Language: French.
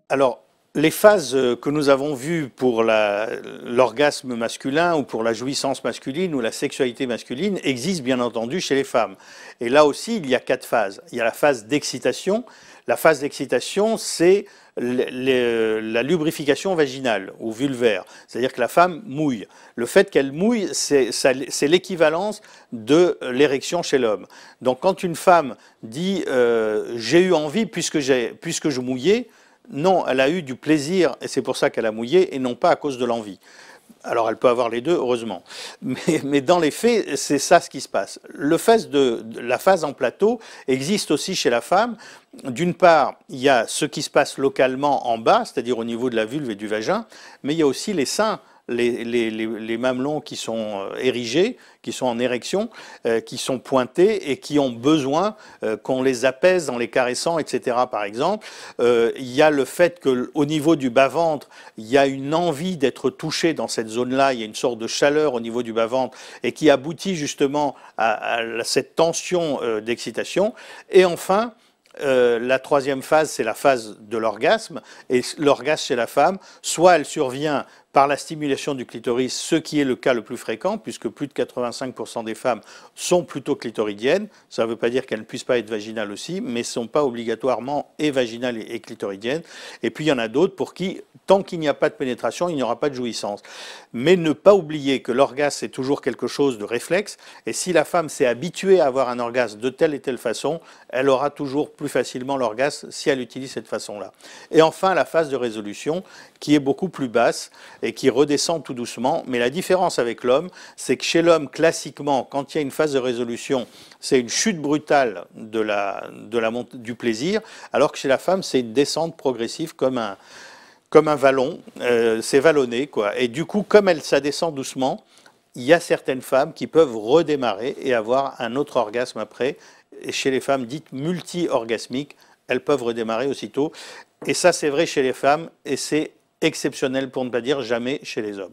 Alors, les phases que nous avons vues pour l'orgasme masculin ou pour la jouissance masculine ou la sexualité masculine existent bien entendu chez les femmes. Et là aussi, il y a 4 phases. Il y a la phase d'excitation. La phase d'excitation, c'est la lubrification vaginale ou vulvaire. C'est-à-dire que la femme mouille. Le fait qu'elle mouille, c'est l'équivalence de l'érection chez l'homme. Donc quand une femme dit j'ai eu envie puisque je mouillais, non, elle a eu du plaisir et c'est pour ça qu'elle a mouillé et non pas à cause de l'envie. Alors elle peut avoir les deux, heureusement. Mais dans les faits, c'est ça ce qui se passe. La phase en plateau existe aussi chez la femme. D'une part, il y a ce qui se passe localement en bas, c'est-à-dire au niveau de la vulve et du vagin, mais il y a aussi les seins. Les mamelons qui sont érigés, qui sont en érection, qui sont pointés et qui ont besoin qu'on les apaise en les caressant, etc. Par exemple, il y a le fait qu'au niveau du bas-ventre, il y a une envie d'être touché dans cette zone-là, il y a une sorte de chaleur au niveau du bas-ventre et qui aboutit justement à cette tension d'excitation. Et enfin, la troisième phase, c'est la phase de l'orgasme. Et l'orgasme chez la femme, soit elle survient par la stimulation du clitoris, ce qui est le cas le plus fréquent, puisque plus de 85% des femmes sont plutôt clitoridiennes. Ça ne veut pas dire qu'elles ne puissent pas être vaginales aussi, mais ne sont pas obligatoirement et vaginales et clitoridiennes. Et puis il y en a d'autres pour qui, tant qu'il n'y a pas de pénétration, il n'y aura pas de jouissance. Mais ne pas oublier que l'orgasme, c'est toujours quelque chose de réflexe. Et si la femme s'est habituée à avoir un orgasme de telle et telle façon, elle aura toujours plus facilement l'orgasme si elle utilise cette façon-là. Et enfin, la phase de résolution, qui est beaucoup plus basse et qui redescend tout doucement. Mais la différence avec l'homme, c'est que chez l'homme, classiquement, quand il y a une phase de résolution, c'est une chute brutale du plaisir, alors que chez la femme, c'est une descente progressive comme un vallon, c'est vallonné, quoi. Et du coup, comme ça descend doucement, il y a certaines femmes qui peuvent redémarrer et avoir un autre orgasme après. Et chez les femmes dites multi-orgasmiques, elles peuvent redémarrer aussitôt. Et ça, c'est vrai chez les femmes et c'est exceptionnel, pour ne pas dire jamais, chez les hommes.